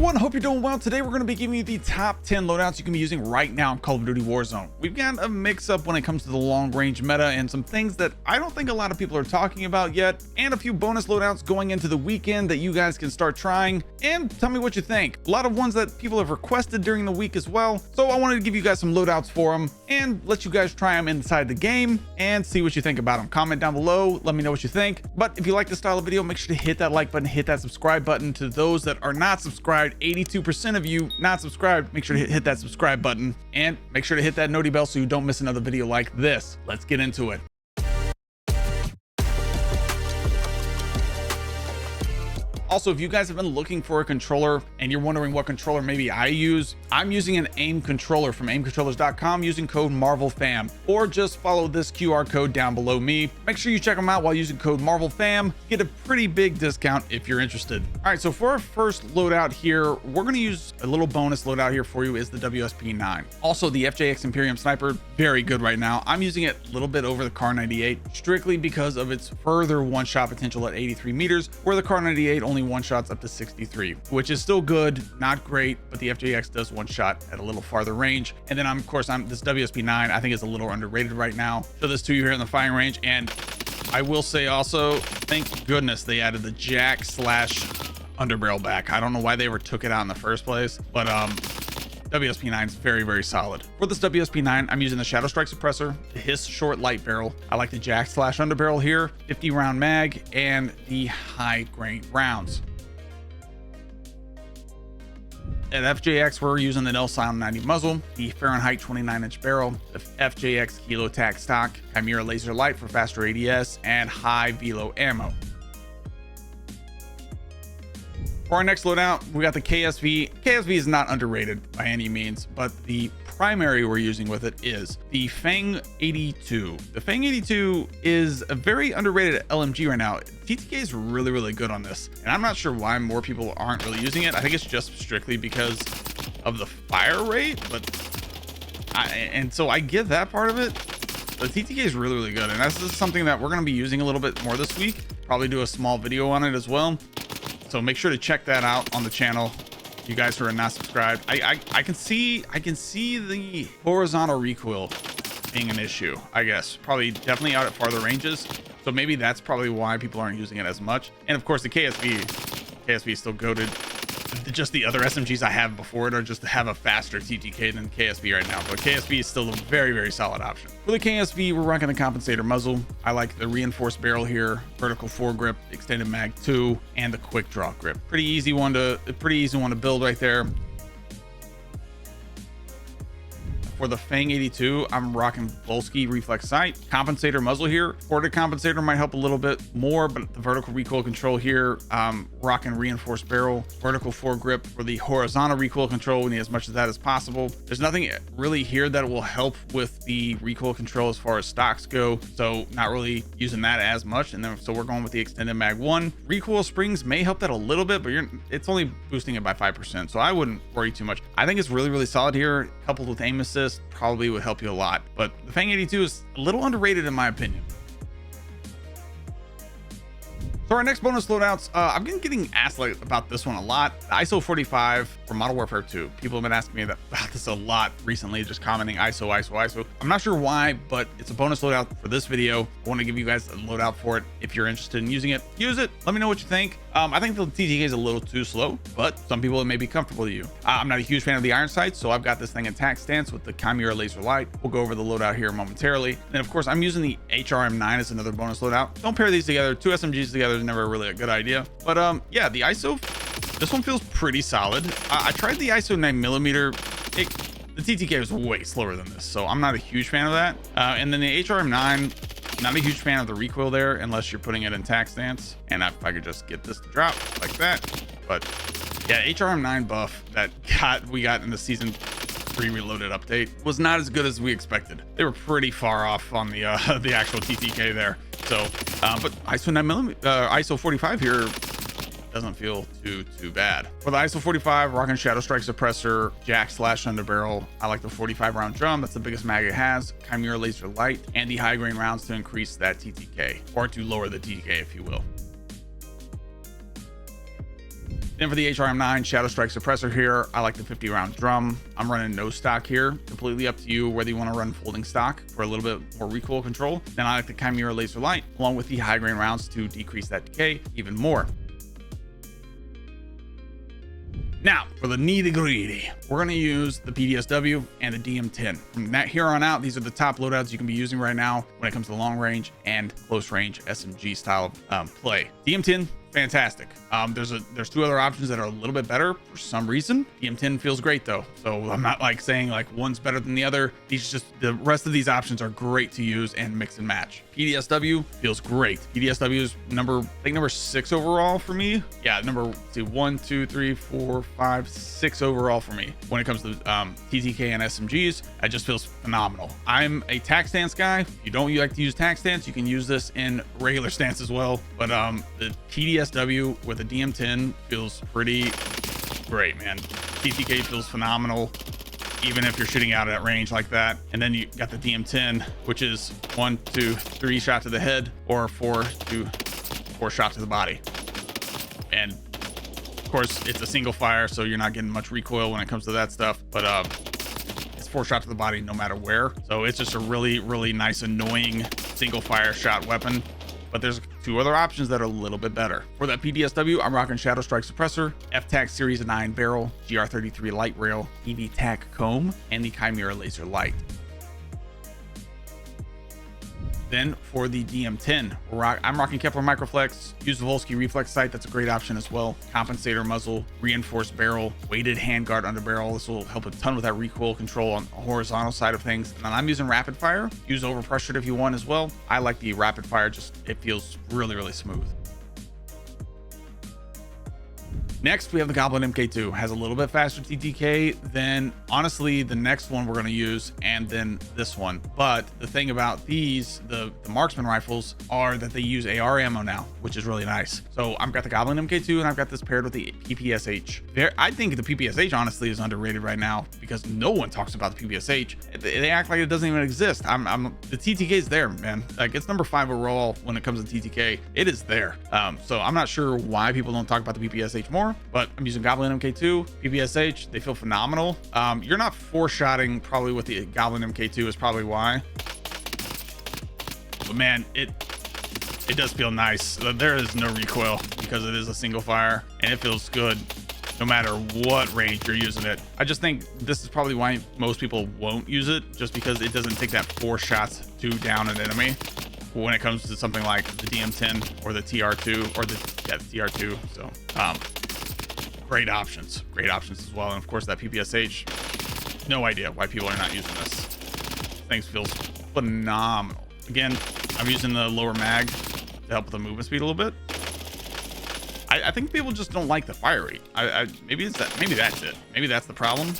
everyone, hope you're doing well. Today we're going to be giving you the top 10 loadouts you can be using right now in Call of Duty Warzone. We've got a mix up when it comes to the long range meta and some things that I don't think a lot of people are talking about yet, and a few bonus loadouts going into the weekend that you guys can start trying and tell me what you think. A lot of ones that people have requested during the week as well, so I wanted to give you guys some loadouts for them and let you guys try them inside the game and see what you think about them. Comment down below, let me know what you think. But if you like this style of video, make sure to hit that like button, hit that subscribe button. To those that are not subscribed, 82% of you not subscribed, make sure to hit that subscribe button and make sure to hit that noti bell so you don't miss another video like this. Let's get into it. Also, if you guys have been looking for a controller and you're wondering what controller maybe I use, I'm using an AIM controller from aimcontrollers.com using code MarvelFam, or just follow this QR code down below me. Make sure you check them out while using code MarvelFam. Get a pretty big discount if you're interested. All right, so for our first loadout here, we're going to use a little bonus loadout here for you is the WSP9. Also, the FJX Imperium Sniper, very good right now. I'm using it a little bit over the Kar 98 strictly because of its further one-shot potential at 83 meters, where the Kar 98 only one shots up to 63, which is still good, not great, but the FJX does one shot at a little farther range. And then of course this WSP9 I think is a little underrated right now. Show this to you here in the firing range, and I will say also, thank goodness they added the jack slash underbarrel back. I don't know why they ever took it out in the first place, but WSP9 is very, very solid. For this WSP9, I'm using the Shadow Strike suppressor, the Hiss short light barrel. I like the jack slash underbarrel here, 50 round mag, and the high grain rounds. At FJX, we're using the Nel Sound 90 muzzle, the Fahrenheit 29-inch barrel, the FJX Kilo Tac stock, Chimera laser light for faster ADS, and high velo ammo. For our next loadout, we got the KSV. KSV is not underrated by any means, but the primary we're using with it is the FENG 82. The FENG 82 is a very underrated LMG right now. TTK is really, really good on this, and I'm not sure why more people aren't really using it. I think it's just strictly because of the fire rate, and so I get that part of it. The TTK is really, really good, and this is something that we're going to be using a little bit more this week. Probably do a small video on it as well. So make sure to check that out on the channel. You guys who are not subscribed, I can see the horizontal recoil being an issue, I guess. Probably definitely out at farther ranges. So maybe that's probably why people aren't using it as much. And of course the KSV is still goated. Just the other SMGs I have before it are just to have a faster TTK than KSV right now, but KSV is still a very, very solid option. For the KSV, we're rocking the compensator muzzle. I like the reinforced barrel here, vertical foregrip, extended mag 2, and the quick draw grip. Pretty easy one to build right there. For the FENG 82, I'm rocking Volsky reflex sight, compensator muzzle here. Ported compensator might help a little bit more, but the vertical recoil control here, rocking reinforced barrel, vertical foregrip. For the horizontal recoil control, we need as much of that as possible. There's nothing really here that will help with the recoil control as far as stocks go, so not really using that as much. And then so we're going with the extended mag 1. Recoil springs may help that a little bit, but it's only boosting it by 5%, so I wouldn't worry too much. I think it's really, really solid here, coupled with aim assist. Probably would help you a lot, but the FENG 82 is a little underrated in my opinion. So our next bonus loadouts, I've been getting asked about this one a lot. The ISO 45 for Modern Warfare 2. People have been asking me about this a lot recently, just commenting ISO. I'm not sure why, but it's a bonus loadout for this video. I want to give you guys a loadout for it. If you're interested in using it, use it. Let me know what you think. I think the TTK is a little too slow, but some people it may be comfortable to you. I'm not a huge fan of the iron sights, so I've got this thing in tac stance with the Chimera laser light. We'll go over the loadout here momentarily. And of course, I'm using the HRM9 as another bonus loadout. Don't pair these together. Two SMGs together is never really a good idea. But yeah, the ISO, this one feels pretty solid. I tried the ISO 9mm. The TTK was way slower than this, so I'm not a huge fan of that. And then the HRM9, not a huge fan of the recoil there unless you're putting it in tac stance. And if I could just get this to drop like that. But yeah, HRM9 buff that we got in the season 3 reloaded update was not as good as we expected. They were pretty far off on the actual TTK there. So but ISO 9mm, ISO 45 here doesn't feel too bad. For the ISO 45, rocking Shadow Strike suppressor, jack slash underbarrel. I like the 45 round drum. That's the biggest mag it has. Chimera laser light, and the high grain rounds to increase that TTK, or to lower the TTK if you will. Then for the HRM9 Shadow Strike suppressor here, I like the 50 round drum. I'm running no stock here, completely up to you whether you want to run folding stock for a little bit more recoil control. Then I like the Chimera laser light along with the high grain rounds to decrease that decay even more. Now for the nitty gritty, we're going to use the PDSW and the DM10. From that here on out, these are the top loadouts you can be using right now when it comes to long range and close range SMG style play. DM10, fantastic. There's two other options that are a little bit better for some reason. DM10 feels great though, so I'm not like saying like one's better than the other. The rest of these options are great to use and mix and match. PDSW feels great. PDSW is I think number 6 overall for me. Yeah, number 1, 2, 3, 4, 5, 6 overall for me when it comes to TTK and SMGs. It just feels phenomenal. I'm a tack stance guy. If you don't like to use tack stance, you can use this in regular stance as well, but the PDSW with a DM10 feels pretty great, man. TTK feels phenomenal even if you're shooting out at range like that. And then you got the DM10, which is 1, 2, 3 shot to the head or 4 shot to the body. And of course it's a single fire, so you're not getting much recoil when it comes to that stuff, but it's 4 shot to the body no matter where. So it's just a really nice annoying single fire shot weapon. But there's 2 other options that are a little bit better. For that PDSW, I'm rocking Shadow Strike suppressor, F-Tac Series 9 barrel, GR33 light rail, EV-Tac comb, and the Chimera laser light. Then for the DM10, I'm rocking Kepler Microflex, use the Volsky Reflex sight, that's a great option as well. Compensator muzzle, reinforced barrel, weighted handguard under barrel. This will help a ton with that recoil control on the horizontal side of things. And then I'm using rapid fire, use overpressured if you want as well. I like the rapid fire, it feels really smooth. Next, we have the Goblin MK2. Has a little bit faster TTK than honestly the next one we're going to use, and then this one. But the thing about these, the marksman rifles, are that they use AR ammo now, which is really nice. So I've got the Goblin MK2 and I've got this paired with the PPSH. I think the PPSH honestly is underrated right now because no one talks about the PPSH. They act like it doesn't even exist. The TTK is there, man. Like, it's number 5 overall when it comes to TTK. It is there. So I'm not sure why people don't talk about the PPSH more. But I'm using Goblin MK2, PPSH. They feel phenomenal. You're not 4-shotting probably with the Goblin MK2 is probably why. But man, it does feel nice. There is no recoil because it is a single fire, and it feels good no matter what range you're using it. I just think this is probably why most people won't use it, just because it doesn't take that 4 shots to down an enemy when it comes to something like the DM10 or the TR2 or the TR2. So great options as well. And of course that PPSH, no idea why people are not using this. Thing feels phenomenal. Again, I'm using the lower mag to help with the movement speed a little bit. I think people just don't like the fire rate. Maybe that's it. Maybe that's the problem.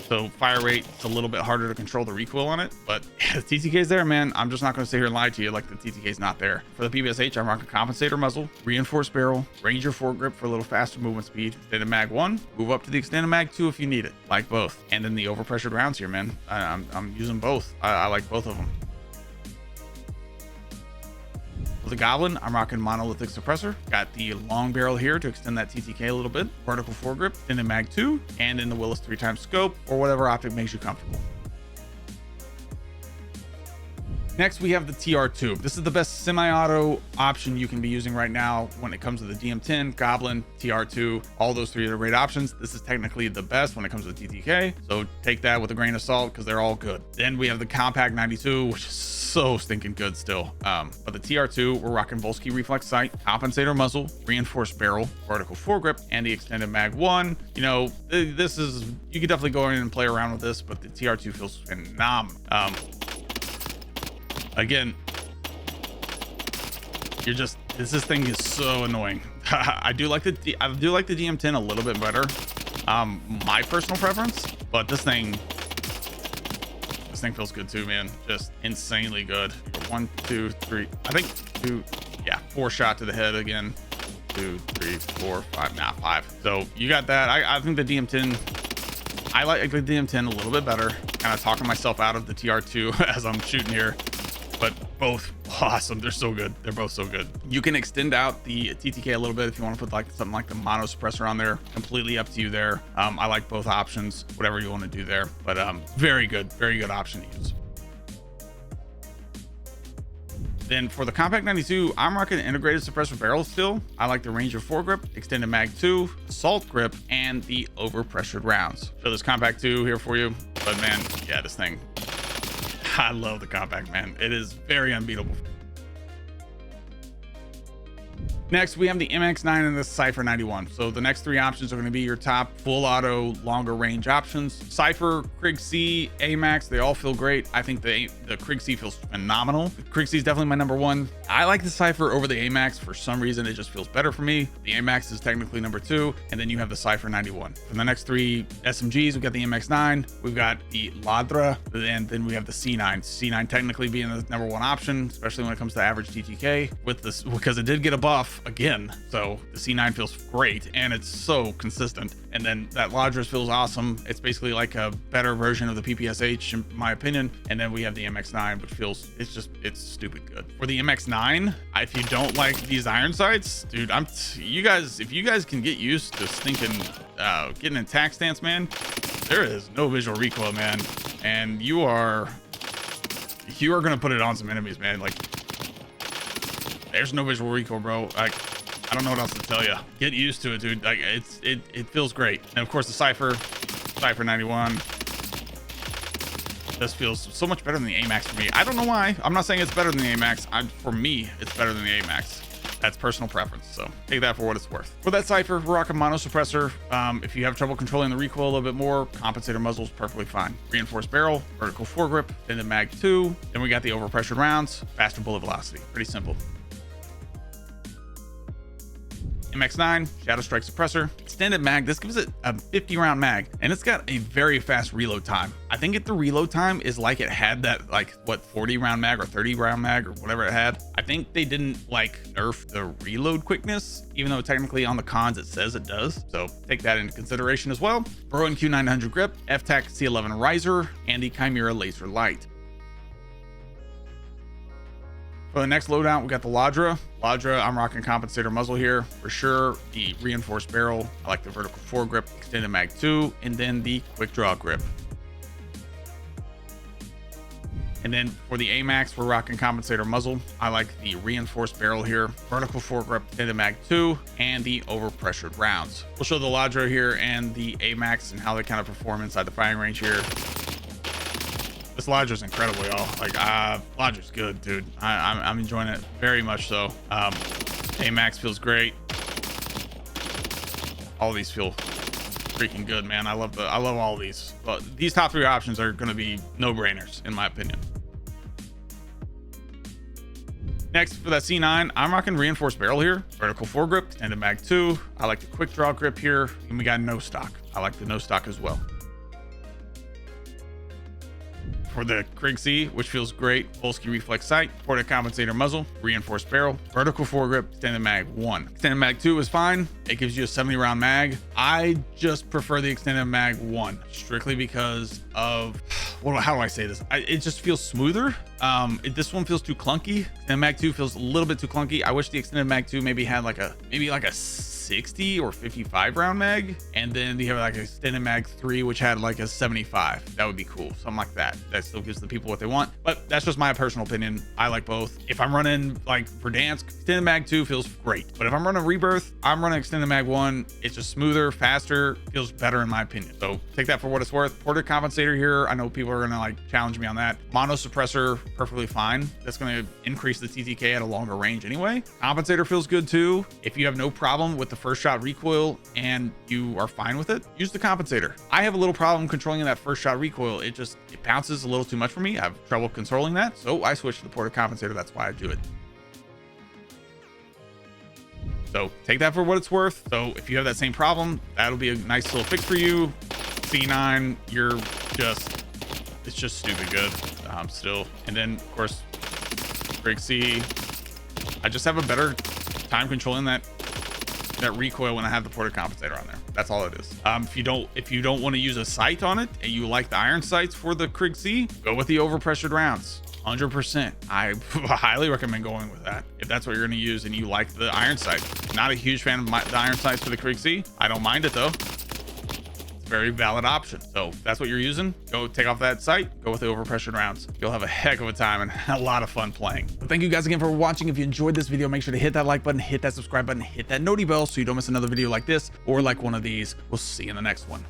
So fire rate, it's a little bit harder to control the recoil on it, but the TTK is there, man. I'm just not going to sit here and lie to you like the TTK is not there. For the PPSH, I'm rocking compensator muzzle, reinforced barrel, Ranger foregrip for a little faster movement speed, extended mag 1, move up to the extended mag 2 if you need it, like both. And then the overpressured rounds here, man. I'm using both. I like both of them. For the Goblin, I'm rocking monolithic suppressor. Got the long barrel here to extend that TTK a little bit, vertical foregrip, extended mag 2, and in the Willis 3x scope, or whatever optic makes you comfortable. Next, we have the TR2. This is the best semi-auto option you can be using right now when it comes to the DM10, Goblin, TR2. All those 3 are great options. This is technically the best when it comes to TTK, so take that with a grain of salt because they're all good. Then we have the Compact 92, which is so stinking good still. But the TR2, we're rocking Volsky Reflex sight, compensator muzzle, reinforced barrel, vertical foregrip, and the extended mag 1. You know, this is, you could definitely go in and play around with this, but the TR2 feels phenomenal. Again, this thing is so annoying. I do like the DM10 a little bit better, my personal preference, but this thing feels good too, man. Just insanely good. 1, 2, 3, I think 2, yeah, 4 shot to the head again. 2, 3, 4, 5, nah, 5. So you got that. I think the DM10, I like the DM10 a little bit better. Kind of talking myself out of the TR2 as I'm shooting here. But both awesome. They're so good. They're both so good. You can extend out the TTK a little bit if you want to put like something like the mono suppressor on there. Completely up to you there. I like both options, whatever you want to do there, but very good option to use. Then for the Compact 92, I'm rocking an integrated suppressor barrel still. I like the Ranger foregrip, extended mag 2, assault grip, and the overpressured rounds. So this Compact 2 here for you. But man, yeah, this thing, I love the Compact, man. It is very unbeatable. Next, we have the MX9 and the Cypher 91. So the next three options are going to be your top full auto longer range options. Cypher, Krig C, AMAX, they all feel great. I think the Krig C feels phenomenal. The Krig C is definitely my number one. I like the Cypher over the AMAX. For some reason, it just feels better for me. The AMAX is technically number 2, and then you have the Cypher 91. For the next three SMGs, we've got the MX9, we've got the Ladra, and then we have the C9. C9 technically being the number 1 option, especially when it comes to average TTK with this, because it did get a buff again, so the C9 feels great and it's so consistent. And then that Ladra feels awesome. It's basically like a better version of the PPSH in my opinion. And then we have the MX9, which feels, it's stupid good. For the MX9, if you don't like these iron sights, dude, you guys, if you guys can get used to stinking getting in tack stance, man, there is no visual recoil, man, and you are gonna put it on some enemies, man. Like, there's no visual recoil, bro. Like, I don't know what else to tell you. Get used to it, dude. Like, it feels great. And of course the Cypher 91, this feels so much better than the AMAX for me. I don't know why. I'm not saying it's better than the AMAX. For me, it's better than the AMAX. That's personal preference, so take that for what it's worth. For that Cypher, we're rocking mono suppressor. If you have trouble controlling the recoil a little bit more, compensator muzzle is perfectly fine. Reinforced barrel, vertical foregrip, then the mag 2. Then we got the overpressured rounds, faster bullet velocity. Pretty simple. MX9, Shadow Strike suppressor, extended mag. This gives it a 50 round mag, and it's got a very fast reload time. I think the reload time is like it had that, like, what, 40 round mag or 30 round mag or whatever it had. I think they didn't like nerf the reload quickness, even though technically on the cons it says it does. So take that into consideration as well. Burrow Q900 grip, F-Tac C11 riser, and the Chimera laser light. For the next loadout, we got the Ladra. I'm rocking compensator muzzle here for sure. The reinforced barrel, I like the vertical foregrip, extended mag 2, and then the quick draw grip. And then for the AMAX, we're rocking compensator muzzle. I like the reinforced barrel here, vertical foregrip, extended mag 2, and the overpressured rounds. We'll show the Ladra here and the AMAX and how they kind of perform inside the firing range here. This Ladra's incredible, y'all. Like, Ladra's good, dude. I'm enjoying it very much so. AMAX feels great. All of these feel freaking good, man. I love all of these. But these top three options are going to be no-brainers, in my opinion. Next, for that C9, I'm rocking reinforced barrel here, vertical foregrip, extended mag 2. I like the quick draw grip here, and we got no stock. I like the no stock as well. For the Krig C, which feels great, Polsky reflex sight, ported compensator muzzle, reinforced barrel, vertical foregrip, extended mag 1. Extended mag 2 is fine. It gives you a 70 round mag. I just prefer the extended mag 1 strictly because of, how do I say this? It just feels smoother. This one feels too clunky. Extended mag 2 feels a little bit too clunky. I wish the extended mag 2 maybe had like a 60 or 55 round mag, and then you have like a extended mag 3 which had like a 75. That would be cool, something like that. That still gives the people what they want, but that's just my personal opinion. I like both. If I'm running like Verdansk, extended mag 2 feels great, but if I'm running Rebirth, I'm running extended mag 1. It's just smoother, faster, feels better in my opinion. So take that for what it's worth. Ported compensator here, I know people are gonna like challenge me on that. Mono suppressor, perfectly fine. That's gonna increase the TTK at a longer range anyway. Compensator feels good too. If you have no problem with the first shot recoil and you are fine with it, use the compensator. I have a little problem controlling that first shot recoil. It bounces a little too much for me. I have trouble controlling that, so I switched to the ported compensator. That's why I do it. So take that for what it's worth. So if you have that same problem, that'll be a nice little fix for you. C9, it's just stupid good still. And then of course Krig C, I just have a better time controlling that recoil when I have the ported compensator on there. That's all it is. If you don't want to use a sight on it and you like the iron sights for the Krig C, go with the overpressured rounds. 100%. I highly recommend going with that if that's what you're going to use and you like the iron sight. Not a huge fan of the iron sights for the Krieg C. I don't mind it though. Very valid option. So if that's what you're using, go take off that sight, go with the overpressured rounds. You'll have a heck of a time and a lot of fun playing. But thank you guys again for watching. If you enjoyed this video, make sure to hit that like button, hit that subscribe button, hit that noti bell so you don't miss another video like this or like one of these. We'll see you in the next one.